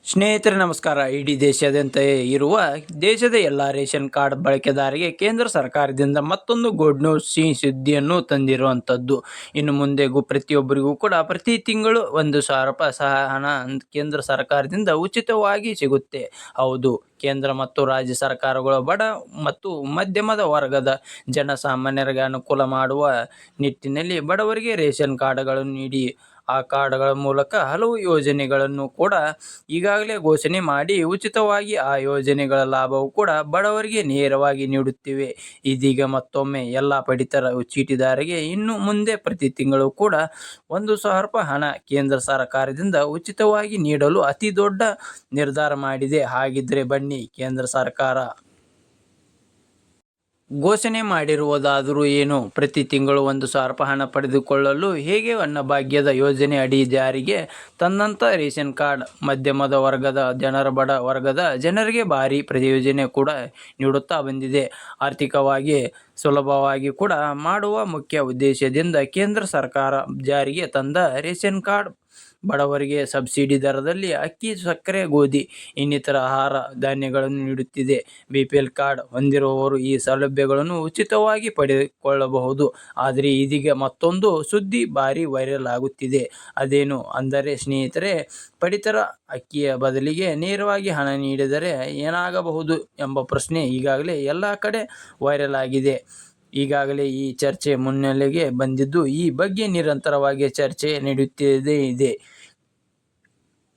ಸ್ನೇಹಿತರೆ ನಮಸ್ಕಾರ. ಇಡೀ ದೇಶಾದ್ಯಂತ ಇರುವ ದೇಶದ ಎಲ್ಲ ರೇಷನ್ ಕಾರ್ಡ್ ಬಳಕೆದಾರರಿಗೆ ಕೇಂದ್ರ ಸರ್ಕಾರದಿಂದ ಮತ್ತೊಂದು ಗುಡ್ ನ್ಯೂಸ್, ಸಿಹಿ ಸುದ್ದಿಯನ್ನು ತಂದಿರುವಂಥದ್ದು. ಇನ್ನು ಮುಂದೆ ಪ್ರತಿಯೊಬ್ಬರಿಗೂ ಕೂಡ ಪ್ರತಿ ತಿಂಗಳು 1,000 ರೂಪಾಯಿ ಸಹಾಯಧನ ಕೇಂದ್ರ ಸರ್ಕಾರದಿಂದ ಉಚಿತವಾಗಿ ಸಿಗುತ್ತೆ. ಹೌದು, ಕೇಂದ್ರ ಮತ್ತು ರಾಜ್ಯ ಸರ್ಕಾರಗಳು ಬಡ ಮತ್ತು ಮಧ್ಯಮದ ವರ್ಗದ ಜನಸಾಮಾನ್ಯರಿಗೆ ಅನುಕೂಲ ಮಾಡುವ ನಿಟ್ಟಿನಲ್ಲಿ ಬಡವರಿಗೆ ರೇಷನ್ ಕಾರ್ಡ್ಗಳನ್ನು ನೀಡಿ ಆ ಕಾರ್ಡ್ಗಳ ಮೂಲಕ ಹಲವು ಯೋಜನೆಗಳನ್ನು ಕೂಡ ಈಗಾಗಲೇ ಘೋಷಣೆ ಮಾಡಿ ಉಚಿತವಾಗಿ ಆ ಯೋಜನೆಗಳ ಲಾಭವು ಕೂಡ ಬಡವರಿಗೆ ನೇರವಾಗಿ ನೀಡುತ್ತಿವೆ. ಇದೀಗ ಮತ್ತೊಮ್ಮೆ ಎಲ್ಲ ಪಡಿತರ ಚೀಟಿದಾರರಿಗೆ ಇನ್ನು ಮುಂದೆ ಪ್ರತಿ ತಿಂಗಳು ಕೂಡ 1,000 ರೂಪಾಯಿ ಹಣ ಕೇಂದ್ರ ಸರ್ಕಾರದಿಂದ ಉಚಿತವಾಗಿ ನೀಡಲು ಅತಿ ದೊಡ್ಡ ನಿರ್ಧಾರ ಮಾಡಿದೆ. ಹಾಗಿದ್ರೆ ಬನ್ನಿ, ಕೇಂದ್ರ ಸರ್ಕಾರ ಘೋಷಣೆ ಮಾಡಿರುವುದಾದರೂ ಏನು? ಪ್ರತಿ ತಿಂಗಳು 1,000 ರೂಪಾಯಿ ಹಣ ಪಡೆದುಕೊಳ್ಳಲು ಹೇಗೆ ಅನ್ನಭಾಗ್ಯದ ಯೋಜನೆ ಅಡಿ ಜಾರಿಗೆ ತಂದಂಥ ರೇಷನ್ ಕಾರ್ಡ್ ಮಧ್ಯಮದ ವರ್ಗದ ಬಡ ವರ್ಗದ ಜನರಿಗೆ ಭಾರಿ ಪ್ರಯೋಜನ ಕೂಡ ನೀಡುತ್ತಾ ಬಂದಿದೆ. ಆರ್ಥಿಕವಾಗಿ ಸುಲಭವಾಗಿ ಕೂಡ ಮಾಡುವ ಮುಖ್ಯ ಉದ್ದೇಶದಿಂದ ಕೇಂದ್ರ ಸರ್ಕಾರ ಜಾರಿಗೆ ತಂದ ರೇಷನ್ ಕಾರ್ಡ್ ಬಡವರಿಗೆ ಸಬ್ಸಿಡಿ ದರದಲ್ಲಿ ಅಕ್ಕಿ, ಸಕ್ಕರೆ, ಗೋಧಿ ಇನ್ನಿತರ ಆಹಾರ ಧಾನ್ಯಗಳನ್ನು ನೀಡುತ್ತಿದೆ. ಬಿಪಿಎಲ್ ಕಾರ್ಡ್ ಹೊಂದಿರುವವರು ಈ ಸೌಲಭ್ಯಗಳನ್ನು ಉಚಿತವಾಗಿ ಪಡೆದುಕೊಳ್ಳಬಹುದು. ಆದರೆ ಇದೀಗ ಮತ್ತೊಂದು ಸುದ್ದಿ ಭಾರಿ ವೈರಲ್ ಆಗುತ್ತಿದೆ. ಅದೇನು ಅಂದರೆ ಸ್ನೇಹಿತರೆ, ಪಡಿತರ ಅಕ್ಕಿಯ ಬದಲಿಗೆ ನೇರವಾಗಿ ಹಣ ನೀಡಿದರೆ ಏನಾಗಬಹುದು ಎಂಬ ಪ್ರಶ್ನೆ ಈಗಾಗಲೇ ಎಲ್ಲ ಕಡೆ ವೈರಲ್ ಆಗಿದೆ. ಈಗಾಗಲೇ ಈ ಚರ್ಚೆ ಮುನ್ನೆಲೆಗೆ ಬಂದಿದ್ದು, ಈ ಬಗ್ಗೆ ನಿರಂತರವಾಗಿ ಚರ್ಚೆ ನಡೆಯುತ್ತಿದೆ.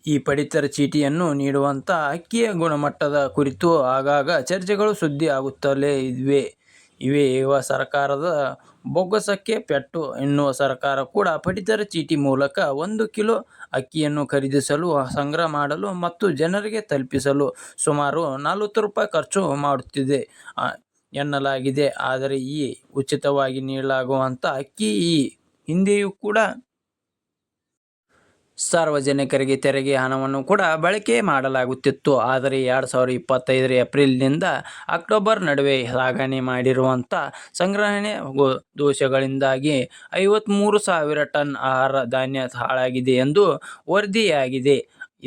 ಈ ಪಡಿತರ ಚೀಟಿಯನ್ನು ನೀಡುವಂಥ ಅಕ್ಕಿಯ ಗುಣಮಟ್ಟದ ಕುರಿತು ಆಗಾಗ ಚರ್ಚೆಗಳು ಸುದ್ದಿ ಆಗುತ್ತಲೇ ಇವೆ. ಸರ್ಕಾರದ ಬೊಕ್ಕಸಕ್ಕೆ ಪೆಟ್ಟು ಎನ್ನುವ ಸರ್ಕಾರ ಕೂಡ ಪಡಿತರ ಚೀಟಿ ಮೂಲಕ 1 ಕಿಲೋ ಅಕ್ಕಿಯನ್ನು ಖರೀದಿಸಲು, ಸಂಗ್ರಹ ಮಾಡಲು ಮತ್ತು ಜನರಿಗೆ ತಲುಪಿಸಲು ಸುಮಾರು 40 ರೂಪಾಯಿ ಖರ್ಚು ಮಾಡುತ್ತಿದೆ ಎನ್ನಲಾಗಿದೆ. ಆದರೆ ಈ ಉಚಿತವಾಗಿ ನೀಡಲಾಗುವಂಥ ಅಕ್ಕಿ ಈ ಹಿಂದೆಯೂ ಕೂಡ ಸಾರ್ವಜನಿಕರಿಗೆ ತೆರಿಗೆ ಹಣವನ್ನು ಕೂಡ ಬಳಕೆ ಮಾಡಲಾಗುತ್ತಿತ್ತು. ಆದರೆ 2025 ಏಪ್ರಿಲ್ನಿಂದ ಅಕ್ಟೋಬರ್ ನಡುವೆ ಸಾಗಣೆ ಮಾಡಿರುವಂಥ ಸಂಗ್ರಹಣೆ ದೋಷಗಳಿಂದಾಗಿ 53,000 ಟನ್ ಆಹಾರ ಧಾನ್ಯ ಹಾಳಾಗಿದೆ ಎಂದು ವರದಿಯಾಗಿದೆ.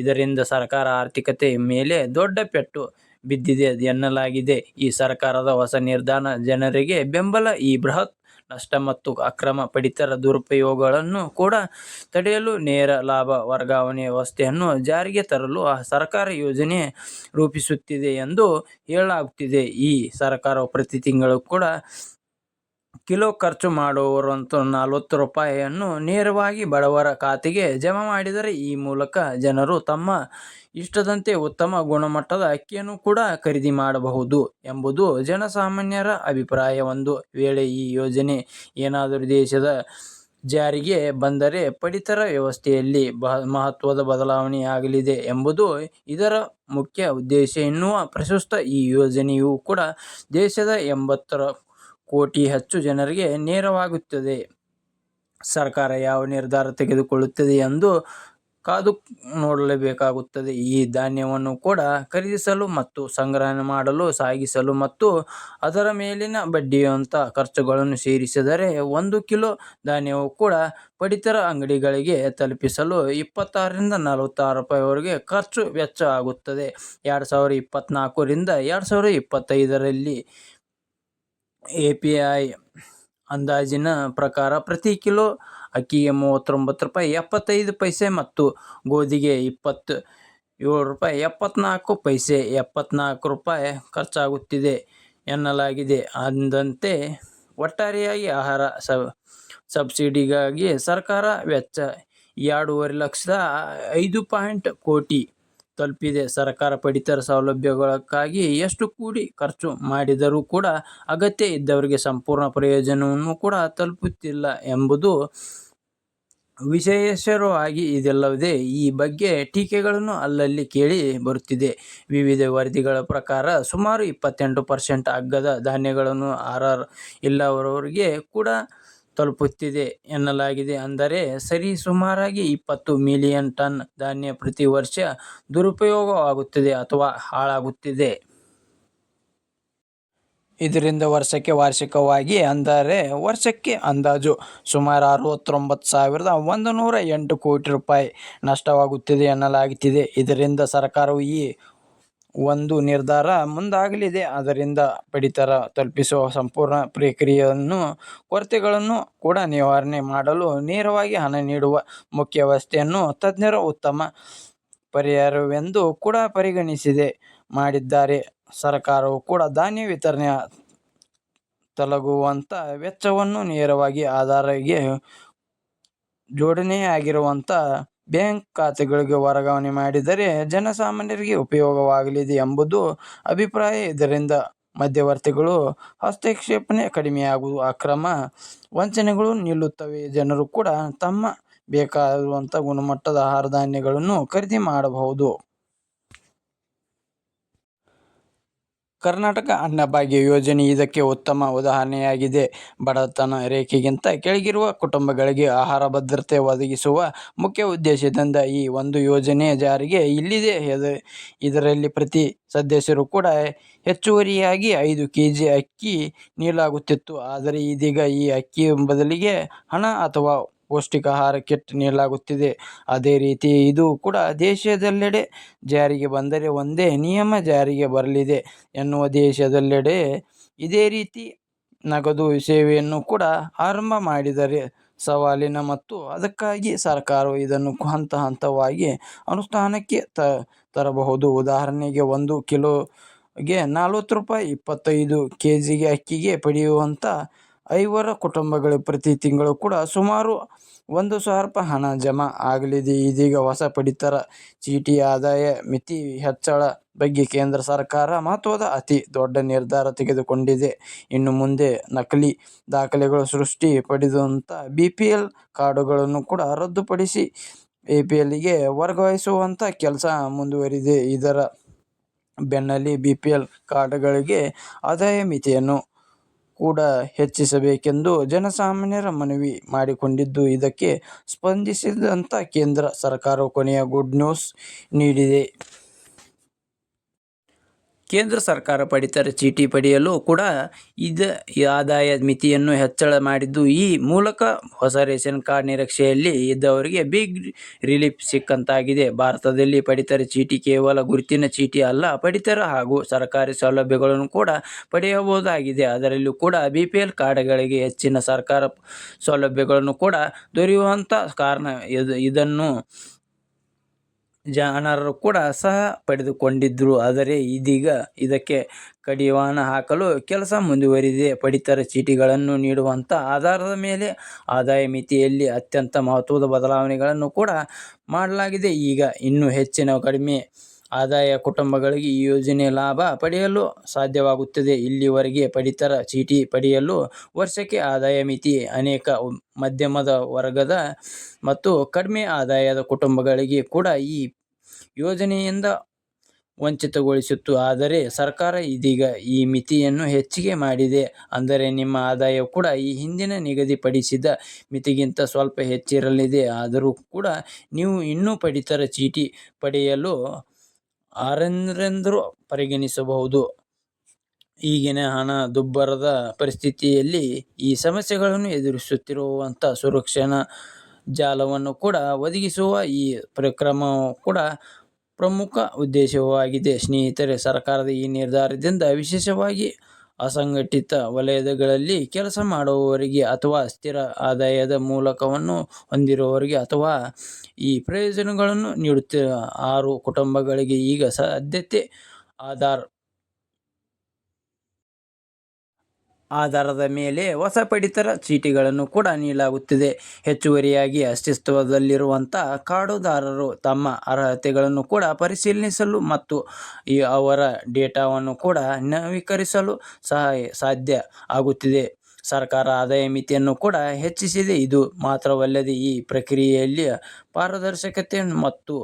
ಇದರಿಂದ ಸರ್ಕಾರ ಆರ್ಥಿಕತೆ ಮೇಲೆ ದೊಡ್ಡ ಪೆಟ್ಟು ಬಿದ್ದಿದೆ ಎನ್ನಲಾಗಿದೆ. ಈ ಸರ್ಕಾರದ ಹೊಸ ನಿರ್ಧಾರ ಜನರಿಗೆ ಬೆಂಬಲ. ಈ ಬೃಹತ್ ನಷ್ಟ ಮತ್ತು ಅಕ್ರಮ ಪಡಿತರ ದುರುಪಯೋಗಗಳನ್ನು ಕೂಡ ತಡೆಯಲು ನೇರ ಲಾಭ ವರ್ಗಾವಣೆ ವ್ಯವಸ್ಥೆಯನ್ನು ಜಾರಿಗೆ ತರಲು ಸರ್ಕಾರ ಯೋಜನೆ ರೂಪಿಸುತ್ತಿದೆ ಎಂದು ಹೇಳಲಾಗುತ್ತಿದೆ. ಈ ಸರ್ಕಾರವು ಪ್ರತಿ ತಿಂಗಳು ಕೂಡ ಕಿಲೋ ಖರ್ಚು ಮಾಡುವವರು 40 ರೂಪಾಯಿಯನ್ನು ನೇರವಾಗಿ ಬಡವರ ಖಾತೆಗೆ ಜಮಾ ಮಾಡಿದರೆ ಈ ಮೂಲಕ ಜನರು ತಮ್ಮ ಇಷ್ಟದಂತೆ ಉತ್ತಮ ಗುಣಮಟ್ಟದ ಅಕ್ಕಿಯನ್ನು ಕೂಡ ಖರೀದಿ ಮಾಡಬಹುದು ಎಂಬುದು ಜನಸಾಮಾನ್ಯರ ಅಭಿಪ್ರಾಯ. ಒಂದು ವೇಳೆ ಈ ಯೋಜನೆ ಏನಾದರೂ ದೇಶದ ಜಾರಿಗೆ ಬಂದರೆ ಪಡಿತರ ವ್ಯವಸ್ಥೆಯಲ್ಲಿ ಮಹತ್ವದ ಬದಲಾವಣೆಯಾಗಲಿದೆ ಎಂಬುದು ಇದರ ಮುಖ್ಯ ಉದ್ದೇಶ ಎನ್ನುವ ಪ್ರಸ್ತುತ ಈ ಯೋಜನೆಯು ಕೂಡ ದೇಶದ 80 ಕೋಟಿ ಹೆಚ್ಚು ಜನರಿಗೆ ನೆರವಾಗುತ್ತದೆ. ಸರ್ಕಾರ ಯಾವ ನಿರ್ಧಾರ ತೆಗೆದುಕೊಳ್ಳುತ್ತದೆ ಎಂದು ಕಾದು ನೋಡಲೇಬೇಕಾಗುತ್ತದೆ. ಈ ಧಾನ್ಯವನ್ನು ಕೂಡ ಖರೀದಿಸಲು ಮತ್ತು ಸಂಗ್ರಹಣೆ ಮಾಡಲು, ಸಾಗಿಸಲು ಮತ್ತು ಅದರ ಮೇಲಿನ ಬಡ್ಡಿಯಂಥ ಖರ್ಚುಗಳನ್ನು ಸೇರಿಸಿದರೆ 1 ಕಿಲೋ ಧಾನ್ಯವು ಕೂಡ ಪಡಿತರ ಅಂಗಡಿಗಳಿಗೆ ತಲುಪಿಸಲು 26ರಿಂದ 46 ರೂಪಾಯಿವರೆಗೆ ಖರ್ಚು ವೆಚ್ಚ ಆಗುತ್ತದೆ. 2024ರಿಂದ 2025ರಲ್ಲಿ ಎಪಿಐ ಅಂದಾಜಿನ ಪ್ರಕಾರ ಪ್ರತಿ ಕಿಲೋ ಅಕ್ಕಿಗೆ 39 ರೂಪಾಯಿ 75 ಪೈಸೆ ಮತ್ತು ಗೋಧಿಗೆ 27 ರೂಪಾಯಿ 74 ಪೈಸೆ 74 ರೂಪಾಯಿ ಖರ್ಚಾಗುತ್ತಿದೆ ಎನ್ನಲಾಗಿದೆ. ಅಂದಂತೆ ಒಟ್ಟಾರೆಯಾಗಿ ಆಹಾರ ಸಬ್ಸಿಡಿಗಾಗಿ ಸರ್ಕಾರ ವೆಚ್ಚ 2.5 ಲಕ್ಷದ 5 ಕೋಟಿ ತಲುಪಿದೆ. ಸರ್ಕಾರ ಪಡಿತರ ಸೌಲಭ್ಯಗಳಿಗಾಗಿ ಎಷ್ಟು ಕೋಟಿ ಖರ್ಚು ಮಾಡಿದರೂ ಕೂಡ ಅಗತ್ಯ ಇದ್ದವರಿಗೆ ಸಂಪೂರ್ಣ ಪ್ರಯೋಜನವನ್ನು ಕೂಡ ತಲುಪುತ್ತಿಲ್ಲ ಎಂಬುದು ವಿಶೇಷವಾಗಿ ಇದಲ್ಲದೆ ಈ ಬಗ್ಗೆ ಟೀಕೆಗಳನ್ನು ಅಲ್ಲಲ್ಲಿ ಕೇಳಿ ಬರುತ್ತಿದೆ. ವಿವಿಧ ವರದಿಗಳ ಪ್ರಕಾರ ಸುಮಾರು 28% ಅಗ್ಗದ ಧಾನ್ಯಗಳನ್ನು ಆಹಾರ ಇಲ್ಲದವರಿಗೆ ಕೂಡ ತಲುಪುತ್ತಿದೆ ಎನ್ನಲಾಗಿದೆ. ಅಂದರೆ ಸರಿ ಸುಮಾರಾಗಿ 20 ಮಿಲಿಯನ್ ಟನ್ ಧಾನ್ಯ ಪ್ರತಿ ವರ್ಷ ದುರುಪಯೋಗವಾಗುತ್ತಿದೆ ಅಥವಾ ಹಾಳಾಗುತ್ತಿದೆ. ಇದರಿಂದ ವಾರ್ಷಿಕವಾಗಿ ಅಂದರೆ ವರ್ಷಕ್ಕೆ ಅಂದಾಜು ಸುಮಾರು 69,108 ಕೋಟಿ ರೂಪಾಯಿ ನಷ್ಟವಾಗುತ್ತಿದೆ ಎನ್ನಲಾಗುತ್ತಿದೆ. ಇದರಿಂದ ಸರ್ಕಾರವು ಈ ಒಂದು ನಿರ್ಧಾರ ಮುಂದಾಗಲಿದೆ. ಅದರಿಂದ ಪಡಿತರ ತಲುಪಿಸುವ ಸಂಪೂರ್ಣ ಪ್ರಕ್ರಿಯೆಯನ್ನು ಕೊರತೆಗಳನ್ನು ಕೂಡ ನಿವಾರಣೆ ಮಾಡಲು ನೇರವಾಗಿ ಹಣ ನೀಡುವ ಮುಖ್ಯ ವ್ಯವಸ್ಥೆಯನ್ನು ತಜ್ಞರು ಉತ್ತಮ ಪರಿಹಾರವೆಂದು ಕೂಡ ಪರಿಗಣಿಸಿದೆ ಮಾಡಿದ್ದಾರೆ. ಸರ್ಕಾರವು ಕೂಡ ಧಾನ್ಯ ವಿತರಣೆ ತಲಗುವಂಥ ವೆಚ್ಚವನ್ನು ನೇರವಾಗಿ ಆಧಾರ್ಗೆ ಜೋಡಣೆಯಾಗಿರುವಂಥ ಬ್ಯಾಂಕ್ ಖಾತೆಗಳಿಗೆ ವರ್ಗಾವಣೆ ಮಾಡಿದರೆ ಜನಸಾಮಾನ್ಯರಿಗೆ ಉಪಯೋಗವಾಗಲಿದೆ ಎಂಬುದು ಅಭಿಪ್ರಾಯ. ಇದರಿಂದ ಮಧ್ಯವರ್ತಿಗಳು ಹಸ್ತಕ್ಷೇಪ ಕಡಿಮೆಯಾಗುವುದು, ಅಕ್ರಮ ವಂಚನೆಗಳು ನಿಲ್ಲುತ್ತವೆ. ಜನರು ಕೂಡ ತಮ್ಮ ಬೇಕಾಗುವಂಥ ಗುಣಮಟ್ಟದ ಆಹಾರ ಧಾನ್ಯಗಳನ್ನು ಖರೀದಿ ಮಾಡಬಹುದು. ಕರ್ನಾಟಕ ಅನ್ನಭಾಗ್ಯ ಯೋಜನೆ ಇದಕ್ಕೆ ಉತ್ತಮ ಉದಾಹರಣೆಯಾಗಿದೆ. ಬಡತನ ರೇಖೆಗಿಂತ ಕೆಳಗಿರುವ ಕುಟುಂಬಗಳಿಗೆ ಆಹಾರ ಭದ್ರತೆ ಒದಗಿಸುವ ಮುಖ್ಯ ಉದ್ದೇಶದಿಂದ ಈ ಒಂದು ಯೋಜನೆ ಜಾರಿಗೆ ಇಲ್ಲಿದೆ. ಇದರಲ್ಲಿ ಪ್ರತಿ ಸದಸ್ಯರು ಕೂಡ ಹೆಚ್ಚುವರಿಯಾಗಿ 5 ಕೆಜಿ ಅಕ್ಕಿ ನೀಡಲಾಗುತ್ತಿತ್ತು. ಆದರೆ ಇದೀಗ ಈ ಅಕ್ಕಿ ಬದಲಿಗೆ ಹಣ ಅಥವಾ ಪೌಷ್ಟಿಕ ಆಹಾರ ಕಿಟ್ ನೀಡಲಾಗುತ್ತಿದೆ. ಅದೇ ರೀತಿ ಇದು ಕೂಡ ದೇಶದೆಲ್ಲೆಡೆ ಜಾರಿಗೆ ಬಂದರೆ ಒಂದೇ ನಿಯಮ ಜಾರಿಗೆ ಬರಲಿದೆ ಎನ್ನುವ ದೇಶದೆಲ್ಲೆಡೆ ಇದೇ ರೀತಿ ನಗದು ಸೇವೆಯನ್ನು ಕೂಡ ಆರಂಭ ಮಾಡಿದರೆ ಸವಾಲಿನ ಮತ್ತು ಅದಕ್ಕಾಗಿ ಸರ್ಕಾರವು ಇದನ್ನು ಹಂತ ಹಂತವಾಗಿ ಅನುಷ್ಠಾನಕ್ಕೆ ತರಬಹುದು. ಉದಾಹರಣೆಗೆ 1 ಕಿಲೋಗೆ 40 ರೂಪಾಯಿ, 25 ಕೆಜಿಗೆ ಅಕ್ಕಿಗೆ ಪಡೆಯುವಂಥ 5 ಕುಟುಂಬಗಳು ಪ್ರತಿ ತಿಂಗಳು ಕೂಡ ಸುಮಾರು 1,000 ರೂಪಾಯಿ ಹಣ ಜಮಾ ಆಗಲಿದೆ. ಇದೀಗ ಹೊಸ ಪಡಿತರ ಚೀಟಿ ಆದಾಯ ಮಿತಿ ಹೆಚ್ಚಳ ಬಗ್ಗೆ ಕೇಂದ್ರ ಸರ್ಕಾರ ಮಹತ್ವದ ಅತಿ ದೊಡ್ಡ ನಿರ್ಧಾರ ತೆಗೆದುಕೊಂಡಿದೆ. ಇನ್ನು ಮುಂದೆ ನಕಲಿ ದಾಖಲೆಗಳು ಸೃಷ್ಟಿ ಪಡೆದಂಥ BPL ಕಾರ್ಡುಗಳನ್ನು ಕೂಡ ರದ್ದುಪಡಿಸಿ APLಗೆ ವರ್ಗಾಯಿಸುವಂಥ ಕೆಲಸ ಮುಂದುವರಿದೆ. ಇದರ ಬೆನ್ನಲ್ಲೇ BPL ಕಾರ್ಡ್ಗಳಿಗೆ ಆದಾಯ ಮಿತಿಯನ್ನು ಕೂಡ ಹೆಚ್ಚಿಸಬೇಕೆಂದು ಜನಸಾಮಾನ್ಯರ ಮನವಿ ಮಾಡಿಕೊಂಡಿದ್ದು, ಇದಕ್ಕೆ ಸ್ಪಂದಿಸಿದಂಥ ಕೇಂದ್ರ ಸರ್ಕಾರವು ಕೊನೆಯ ಗುಡ್ ನ್ಯೂಸ್ ನೀಡಿದೆ. ಕೇಂದ್ರ ಸರ್ಕಾರ ಪಡಿತರ ಚೀಟಿ ಪಡೆಯಲು ಕೂಡ ಆದಾಯ ಮಿತಿಯನ್ನು ಹೆಚ್ಚಳ ಮಾಡಿದ್ದು, ಈ ಮೂಲಕ ಹೊಸ ರೇಷನ್ ಕಾರ್ಡ್ ನಿರೀಕ್ಷೆಯಲ್ಲಿ ಇದ್ದವರಿಗೆ ಬಿಗ್ ರಿಲೀಫ್ ಸಿಕ್ಕಂತಾಗಿದೆ. ಭಾರತದಲ್ಲಿ ಪಡಿತರ ಚೀಟಿ ಕೇವಲ ಗುರುತಿನ ಚೀಟಿ ಅಲ್ಲ, ಪಡಿತರ ಹಾಗೂ ಸರ್ಕಾರಿ ಸೌಲಭ್ಯಗಳನ್ನು ಕೂಡ ಪಡೆಯಬಹುದಾಗಿದೆ. ಅದರಲ್ಲೂ ಕೂಡ BPL ಕಾರ್ಡ್ಗಳಿಗೆ ಹೆಚ್ಚಿನ ಸರ್ಕಾರ ಸೌಲಭ್ಯಗಳನ್ನು ಕೂಡ ದೊರೆಯುವಂಥ ಕಾರಣ ಇದನ್ನು ಜನರು ಕೂಡ ಸಹ ಪಡೆದುಕೊಂಡಿದ್ರು. ಆದರೆ ಇದೀಗ ಇದಕ್ಕೆ ಕಡಿವಾಣ ಹಾಕಲು ಕೆಲಸ ಮುಂದುವರಿದಿದೆ. ಪಡಿತರ ಚೀಟಿಗಳನ್ನು ನೀಡುವಂಥ ಆಧಾರದ ಮೇಲೆ ಆದಾಯ ಮಿತಿಯಲ್ಲಿ ಅತ್ಯಂತ ಮಹತ್ವದ ಬದಲಾವಣೆಗಳನ್ನು ಕೂಡ ಮಾಡಲಾಗಿದೆ. ಈಗ ಇನ್ನೂ ಹೆಚ್ಚಿನ ಕಡಿಮೆ ಆದಾಯ ಕುಟುಂಬಗಳಿಗೆ ಈ ಯೋಜನೆ ಲಾಭ ಪಡೆಯಲು ಸಾಧ್ಯವಾಗುತ್ತದೆ. ಇಲ್ಲಿವರೆಗೆ ಪಡಿತರ ಚೀಟಿ ಪಡೆಯಲು ವರ್ಷಕ್ಕೆ ಆದಾಯ ಮಿತಿ ಅನೇಕ ಮಧ್ಯಮದ ವರ್ಗದ ಮತ್ತು ಕಡಿಮೆ ಆದಾಯದ ಕುಟುಂಬಗಳಿಗೆ ಕೂಡ ಈ ಯೋಜನೆಯಿಂದ ವಂಚಿತಗೊಳಿಸಿತ್ತು. ಆದರೆ ಸರ್ಕಾರ ಇದೀಗ ಈ ಮಿತಿಯನ್ನು ಹೆಚ್ಚಿಗೆ ಮಾಡಿದೆ. ಅಂದರೆ ನಿಮ್ಮ ಆದಾಯ ಕೂಡ ಈ ಹಿಂದಿನ ನಿಗದಿಪಡಿಸಿದ ಮಿತಿಗಿಂತ ಸ್ವಲ್ಪ ಹೆಚ್ಚಿರಲಿದೆ. ಆದರೂ ಕೂಡ ನೀವು ಇನ್ನೂ ಪಡಿತರ ಚೀಟಿ ಪಡೆಯಲು ಅರ್ಹರೆಂದು ಪರಿಗಣಿಸಬಹುದು. ಈಗಿನ ಹಣದುಬ್ಬರದ ಪರಿಸ್ಥಿತಿಯಲ್ಲಿ ಈ ಸಮಸ್ಯೆಗಳನ್ನು ಎದುರಿಸುತ್ತಿರುವಂಥ ಸುರಕ್ಷಣಾ ಜಾಲವನ್ನು ಕೂಡ ಒದಗಿಸುವ ಈ ಉಪಕ್ರಮವು ಕೂಡ ಪ್ರಮುಖ ಉದ್ದೇಶವಾಗಿದೆ. ಸ್ನೇಹಿತರೆ, ಸರ್ಕಾರದ ಈ ನಿರ್ಧಾರದಿಂದ ವಿಶೇಷವಾಗಿ ಅಸಂಘಟಿತ ವಲಯಗಳಲ್ಲಿ ಕೆಲಸ ಮಾಡುವವರಿಗೆ ಅಥವಾ ಸ್ಥಿರ ಆದಾಯದ ಮೂಲವನ್ನು ಹೊಂದಿರುವವರಿಗೆ ಅಥವಾ ಈ ಪ್ರಯೋಜನಗಳನ್ನು ನೀಡುತ್ತಿರುವ 6 ಕುಟುಂಬಗಳಿಗೆ ಈಗ ಸದ್ಯಕ್ಕೆ ಆಧಾರದ ಮೇಲೆ ಹೊಸ ಪಡಿತರ ಚೀಟಿಗಳನ್ನು ಕೂಡ ನೀಡಲಾಗುತ್ತಿದೆ. ಹೆಚ್ಚುವರಿಯಾಗಿ ಅಸ್ತಿತ್ವದಲ್ಲಿರುವಂಥ ಕಾರ್ಡುದಾರರು ತಮ್ಮ ಅರ್ಹತೆಗಳನ್ನು ಕೂಡ ಪರಿಶೀಲಿಸಲು ಮತ್ತು ಅವರ ಡೇಟಾವನ್ನು ಕೂಡ ನವೀಕರಿಸಲು ಸಾಧ್ಯ ಆಗುತ್ತಿದೆ. ಸರ್ಕಾರ ಆದಾಯ ಮಿತಿಯನ್ನು ಕೂಡ ಹೆಚ್ಚಿಸಿದೆ. ಇದು ಮಾತ್ರವಲ್ಲದೆ ಈ ಪ್ರಕ್ರಿಯೆಯಲ್ಲಿ ಪಾರದರ್ಶಕತೆ ಮತ್ತು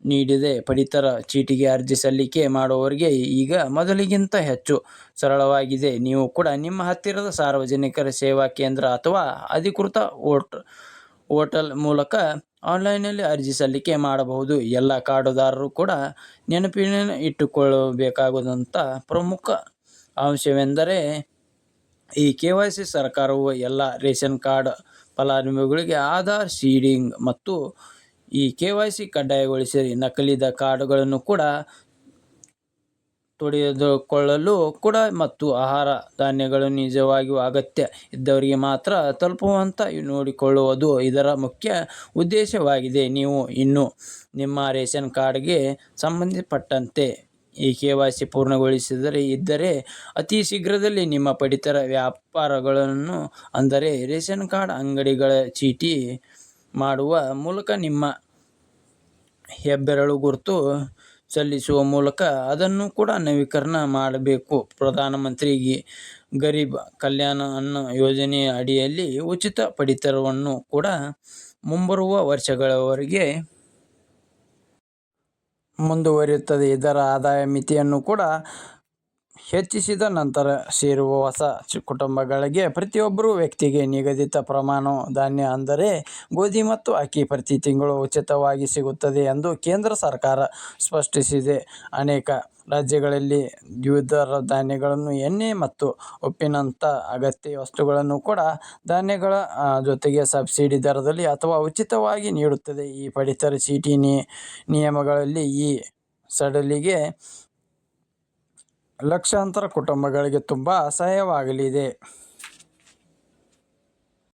ನೀಡಿದೆ. ಪಡಿತರ ಚೀಟಿಗೆ ಅರ್ಜಿ ಸಲ್ಲಿಕೆ ಮಾಡುವವರಿಗೆ ಈಗ ಮೊದಲಿಗಿಂತ ಹೆಚ್ಚು ಸರಳವಾಗಿದೆ. ನೀವು ಕೂಡ ನಿಮ್ಮ ಹತ್ತಿರದ ಸಾರ್ವಜನಿಕ ಸೇವಾ ಕೇಂದ್ರ ಅಥವಾ ಅಧಿಕೃತ ಪೋರ್ಟಲ್ ಮೂಲಕ ಆನ್ಲೈನ್ನಲ್ಲಿ ಅರ್ಜಿ ಸಲ್ಲಿಕೆ ಮಾಡಬಹುದು. ಎಲ್ಲ ಕಾರ್ಡುದಾರರು ಕೂಡ ನೆನಪಿನಲ್ಲಿಟ್ಟುಕೊಳ್ಳಬೇಕಾದಂಥ ಪ್ರಮುಖ ಅಂಶವೆಂದರೆ ಈ KYC ಸರ್ಕಾರವು ಎಲ್ಲ ರೇಷನ್ ಕಾರ್ಡ್ ಫಲಾನುಭವಿಗಳಿಗೆ ಆಧಾರ್ ಸೀಡಿಂಗ್ ಮತ್ತು ಈ KYC ಕಡ್ಡಾಯಗೊಳಿಸಿ ನಕಲಿದ ಕಾರ್ಡ್ಗಳನ್ನು ಕೂಡ ತೊಡೆದುಕೊಳ್ಳಲು ಕೂಡ ಮತ್ತು ಆಹಾರ ಧಾನ್ಯಗಳು ನಿಜವಾಗಿಯೂ ಅಗತ್ಯ ಇದ್ದವರಿಗೆ ಮಾತ್ರ ತಲುಪುವಂತೆ ನೋಡಿಕೊಳ್ಳುವುದು ಇದರ ಮುಖ್ಯ ಉದ್ದೇಶವಾಗಿದೆ. ನೀವು ಇನ್ನೂ ನಿಮ್ಮ ರೇಷನ್ ಕಾರ್ಡ್ಗೆ ಸಂಬಂಧಪಟ್ಟಂತೆ ಈ KYC ಪೂರ್ಣಗೊಳಿಸದೇ ಇದ್ದರೆ ಅತಿ ಶೀಘ್ರದಲ್ಲೇ ನಿಮ್ಮ ಪಡಿತರ ವ್ಯಾಪಾರಗಳನ್ನು ಅಂದರೆ ರೇಷನ್ ಕಾರ್ಡ್ ಅಂಗಡಿಗಳ ಚೀಟಿ ಮಾಡುವ ಮೂಲಕ ನಿಮ್ಮ ಹೆಬ್ಬೆರಳು ಗುರುತು ಸಲ್ಲಿಸುವ ಮೂಲಕ ಅದನ್ನು ಕೂಡ ನವೀಕರಣ ಮಾಡಬೇಕು. ಪ್ರಧಾನಮಂತ್ರಿ ಗರೀಬ್ ಕಲ್ಯಾಣ ಅನ್ನ ಯೋಜನೆಯ ಅಡಿಯಲ್ಲಿ ಉಚಿತ ಪಡಿತರವನ್ನು ಕೂಡ ಮುಂಬರುವ ವರ್ಷಗಳವರೆಗೆ ಮುಂದುವರಿಯುತ್ತದೆ. ಇದರ ಆದಾಯ ಮಿತಿಯನ್ನು ಕೂಡ ಹೆಚ್ಚಿಸಿದ ನಂತರ ಸೇರುವ ಹೊಸ ಕುಟುಂಬಗಳಿಗೆ ಪ್ರತಿಯೊಬ್ಬರು ವ್ಯಕ್ತಿಗೆ ನಿಗದಿತ ಪ್ರಮಾಣ ಧಾನ್ಯ ಅಂದರೆ ಗೋಧಿ ಮತ್ತು ಅಕ್ಕಿ ಪ್ರತಿ ತಿಂಗಳು ಉಚಿತವಾಗಿ ಸಿಗುತ್ತದೆ ಎಂದು ಕೇಂದ್ರ ಸರ್ಕಾರ ಸ್ಪಷ್ಟಪಡಿಸಿದೆ. ಅನೇಕ ರಾಜ್ಯಗಳಲ್ಲಿ ದ್ವಿದಳ ಧಾನ್ಯಗಳು, ಎಣ್ಣೆ ಮತ್ತು ಉಪ್ಪಿನಂಥ ಅಗತ್ಯ ವಸ್ತುಗಳನ್ನು ಕೂಡ ಧಾನ್ಯಗಳ ಜೊತೆಗೆ ಸಬ್ಸಿಡಿ ದರದಲ್ಲಿ ಅಥವಾ ಉಚಿತವಾಗಿ ನೀಡುತ್ತದೆ. ಈ ಪಡಿತರ ಚೀಟಿ ನಿಯಮಗಳಲ್ಲಿ ಈ ಸಡಿಲಿಕೆ ಲಕ್ಷಾಂತರ ಕುಟುಂಬಗಳಿಗೆ ತುಂಬಾ ಸಹಾಯವಾಗಲಿದೆ.